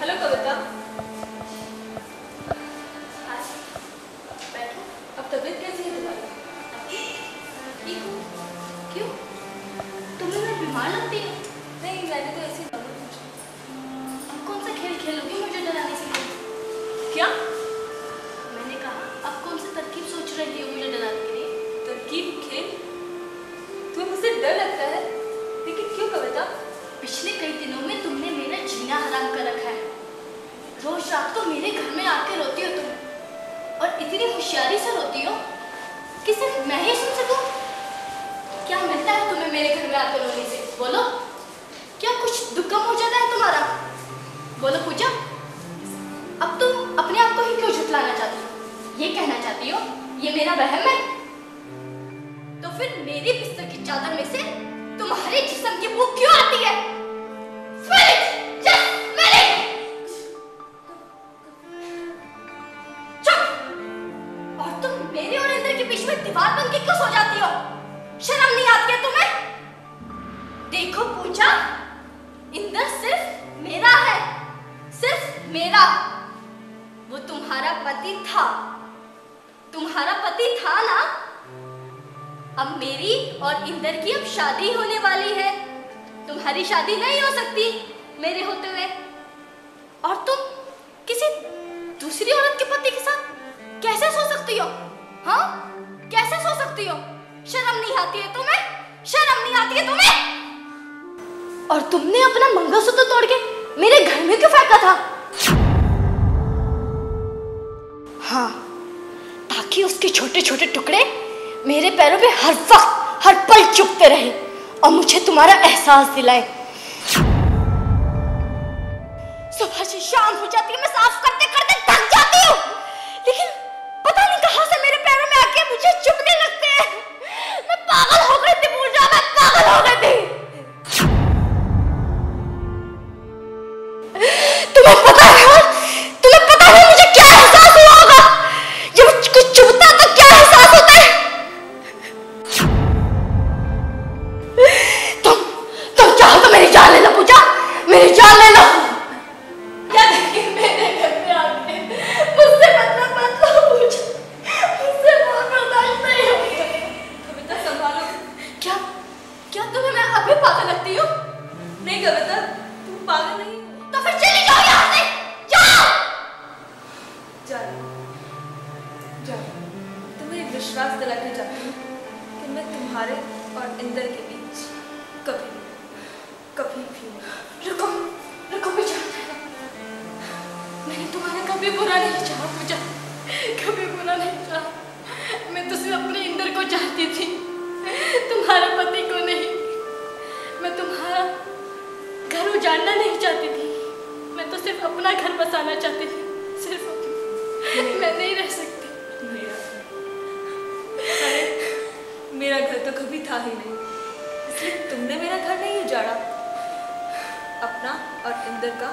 Hello कविता। बैठो। अब तबीयत कैसी है तुम्हारी? ठीक हूँ। क्यों? तुम्हें मैं बीमार लगती हूँ? नहीं, मैंने तो ऐसे ही नॉर्मल पूछा। अब कौन सा खेल खेलोगी मुझे डराने के लिए? क्या? मैंने कहा अब कौन सी तरकीब सोच रही हो मुझे डराने के लिए? तरकीब? खेल? तुम्हें मुझसे डर लगता है? लेकिन क्यों कविता? पिछले कई दिनों में तुमने मेरा जीना हराम कर रखा है। रोज रात को मेरे घर में आके रोती हो तुम, और इतनी होशियारी से रोती हो कि सिर्फ मैं ही सुन सकूं। क्या मिलता है तुम्हें मेरे घर में आकर रोने से? बोलो, क्या कुछ दुख कम हो जाता है तुम्हारा? बोलो पूजा, अब तुम अपने आप को ही क्यों झुठलाना चाहती हो? ये कहना चाहती हो ये मेरा वहम है? तो फिर मेरी बिस्तर की चादर में से तुम्हारे जिस्म की बू क्यों आती है? Smell it! Just smell it! चुप! और तुम मेरे और इंद्र के बीच में दीवार बन के क्यों सो जाती हो? शर्म नहीं आती है तुम्हें? देखो पूजा, इंद्र सिर्फ मेरा है, सिर्फ मेरा। वो तुम्हारा पति था, तुम्हारा पति था ना? अब मेरी और इंद्र की अब शादी होने वाली है। तुम्हारी शादी नहीं हो सकती मेरे होते हुए, और तुम किसी दूसरी औरत के पति के साथ कैसे सो सकती हो? हाँ, कैसे सो सकती हो? शर्म नहीं आती है तुम्हें? शर्म नहीं आती है तुम्हें? और तुमने अपना मंगलसूत्र तोड़ के मेरे घर में क्यों फेंका था? हाँ, ताकि उसके छोटे छोटे टुकड़े मेरे पैरों पे हर वक्त हर पल चुभते रहे और मुझे तुम्हारा एहसास दिलाए। सुबह से शाम हो जाती है, मैं साफ करते करते थक जाती हूँ, लेकिन पता नहीं कहां से मेरे पैरों में आके मुझे चुभने लगते हैं। मैं पागल हो गई थी पूजा, मैं पागल हो गई थी। तुम्हें पता है, तुम्हें पता है मुझे क्या एहसास हुआ होगा जब कुछ चुभता तो क्या एहसास होता है? तुम चाहो तो मेरी जान ले लो पूजा, मेरी जान ले लो। क्या देखिए मेरे घर में आके मुझसे मतलब मत लो पूजा, मुझसे बहुत बर्दाश्त नहीं होता। कविता संभालो। क्या क्या तुम्हें मैं अभी पागल लगती हूँ? नहीं कविता, तुम पागल नहीं हो। तो फिर चली जाओ यहाँ से, जाओ। जाओ, तुम्हें विश्वास दिलाना चाहती हूँ कि मैं तुम्हारे और इंद्र के बीच कभी भी नहीं। रुको पूजा, मैंने तुम्हारा कभी बुरा नहीं चाहा पूजा, कभी बुरा नहीं चाहा। मैं तो सिर्फ अपने इंद्र को चाहती थी, तुम्हारा पति को नहीं। मैं तुम्हारा घर उजाड़ना नहीं चाहती थी, मैं तो सिर्फ अपना घर बसाना चाहती थी, सिर्फ अपना। मैं नहीं रह सकती। मेरा घर तो कभी था ही नहीं, इसलिए तुमने मेरा घर नहीं उजाड़ा। अपना और इंद्र का